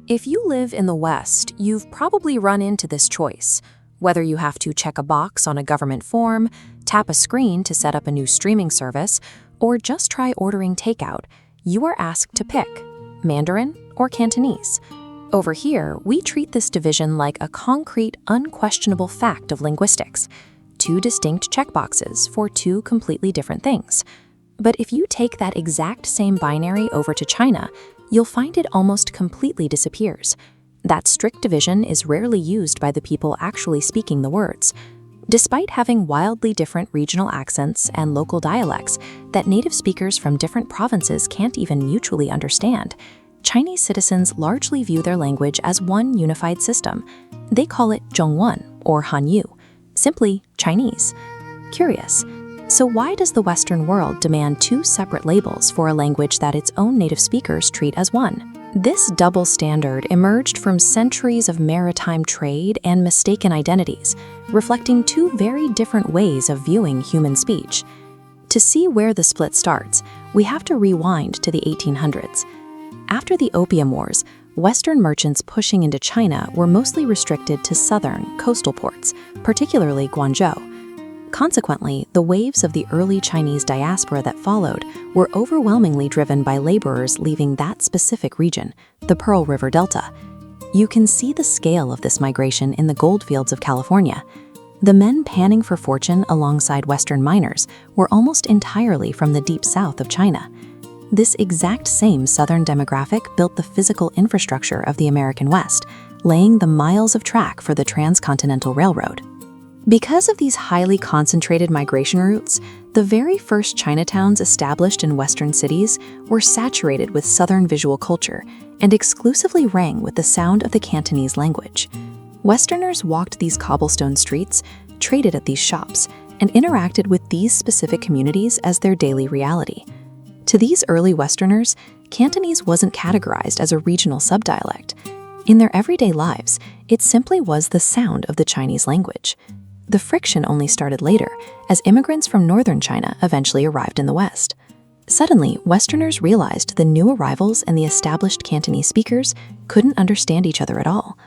If you live in the West, you've probably run into this choice. Whether you have to check a box on a government form, tap a screen to set up a new streaming service, or just try ordering takeout, you are asked to pick Mandarin or Cantonese. Over here, we treat this division like a concrete, unquestionable fact of linguistics. Two distinct checkboxes for two completely different things. But if you take that exact same binary over to China, you'll find it almost completely disappears. That strict division is rarely used by the people actually speaking the words. Despite having wildly different regional accents and local dialects that native speakers from different provinces can't even mutually understand, Chinese citizens largely view their language as one unified system. They call it Zhongwen, or Hanyu, simply Chinese. Curious. So why does the Western world demand two separate labels for a language that its own native speakers treat as one? This double standard emerged from centuries of maritime trade and mistaken identities, reflecting two very different ways of viewing human speech. To see where the split starts, we have to rewind to the 1800s. After the Opium Wars, Western merchants pushing into China were mostly restricted to southern, coastal ports, particularly Guangzhou. Consequently, the waves of the early Chinese diaspora that followed were overwhelmingly driven by laborers leaving that specific region, the Pearl River Delta. You can see the scale of this migration in the goldfields of California. The men panning for fortune alongside Western miners were almost entirely from the deep south of China. This exact same southern demographic built the physical infrastructure of the American West, laying the miles of track for the transcontinental railroad. Because of these highly concentrated migration routes, the very first Chinatowns established in Western cities were saturated with Southern visual culture and exclusively rang with the sound of the Cantonese language. Westerners walked these cobblestone streets, traded at these shops, and interacted with these specific communities as their daily reality. To these early Westerners, Cantonese wasn't categorized as a regional subdialect. In their everyday lives, it simply was the sound of the Chinese language. The friction only started later, as immigrants from northern China eventually arrived in the West. Suddenly, Westerners realized the new arrivals and the established Cantonese speakers couldn't understand each other at all.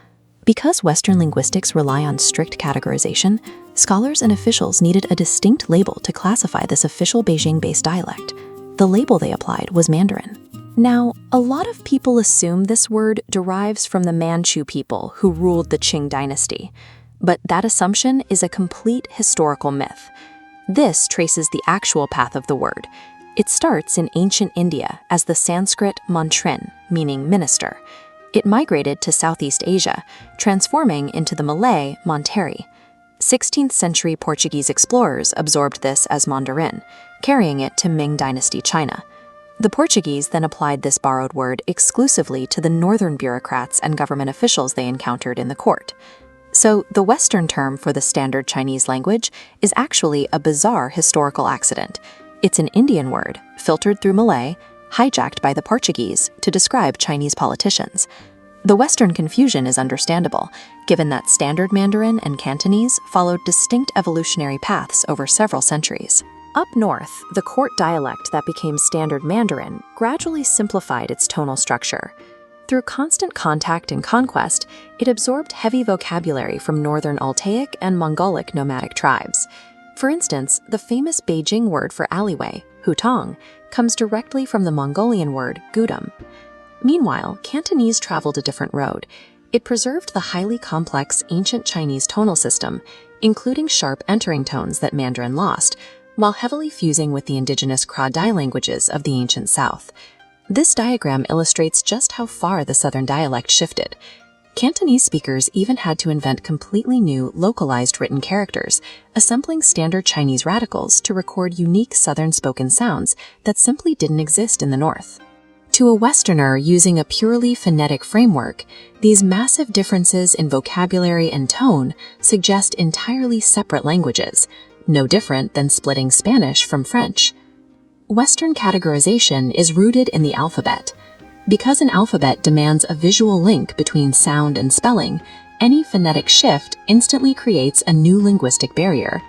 Because Western linguistics rely on strict categorization, scholars and officials needed a distinct label to classify this official Beijing-based dialect. The label they applied was Mandarin. Now, a lot of people assume this word derives from the Manchu people who ruled the Qing dynasty. But that assumption is a complete historical myth. This traces the actual path of the word. It starts in ancient India as the Sanskrit mantrin, meaning minister. It migrated to Southeast Asia, transforming into the Malay manteri. 16th century Portuguese explorers absorbed this as Mandarin, carrying it to Ming Dynasty China. The Portuguese then applied this borrowed word exclusively to the northern bureaucrats and government officials they encountered in the court. So the Western term for the standard Chinese language is actually a bizarre historical accident. It's an Indian word, filtered through Malay, hijacked by the Portuguese to describe Chinese politicians. The Western confusion is understandable, given that Standard Mandarin and Cantonese followed distinct evolutionary paths over several centuries. Up north, the court dialect that became Standard Mandarin gradually simplified its tonal structure. Through constant contact and conquest, it absorbed heavy vocabulary from northern Altaic and Mongolic nomadic tribes. For instance, the famous Beijing word for alleyway, hutong, comes directly from the Mongolian word gudum. Meanwhile, Cantonese traveled a different road. It preserved the highly complex ancient Chinese tonal system, including sharp entering tones that Mandarin lost, while heavily fusing with the indigenous Kra-Dai languages of the ancient South. This diagram illustrates just how far the Southern dialect shifted. Cantonese speakers even had to invent completely new, localized written characters, assembling standard Chinese radicals to record unique Southern spoken sounds that simply didn't exist in the North. To a Westerner using a purely phonetic framework, these massive differences in vocabulary and tone suggest entirely separate languages, no different than splitting Spanish from French. Western categorization is rooted in the alphabet. Because an alphabet demands a visual link between sound and spelling, any phonetic shift instantly creates a new linguistic barrier.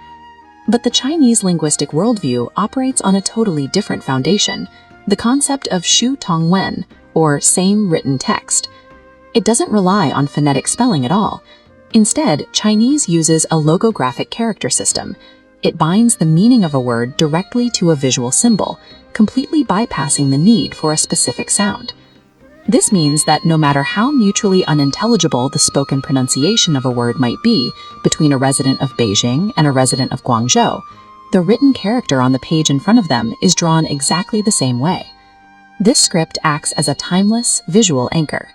But the Chinese linguistic worldview operates on a totally different foundation, the concept of shu tong wen, or same written text. It doesn't rely on phonetic spelling at all. Instead, Chinese uses a logographic character system. It binds the meaning of a word directly to a visual symbol, completely bypassing the need for a specific sound. This means that no matter how mutually unintelligible the spoken pronunciation of a word might be between a resident of Beijing and a resident of Guangzhou, the written character on the page in front of them is drawn exactly the same way. This script acts as a timeless, visual anchor.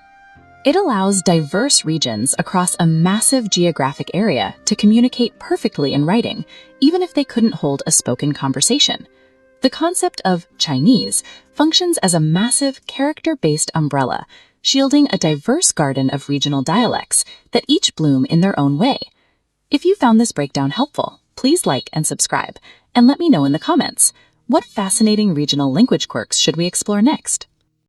It allows diverse regions across a massive geographic area to communicate perfectly in writing, even if they couldn't hold a spoken conversation. The concept of Chinese functions as a massive character-based umbrella, shielding a diverse garden of regional dialects that each bloom in their own way. If you found this breakdown helpful, please like and subscribe, and let me know in the comments, what fascinating regional language quirks should we explore next?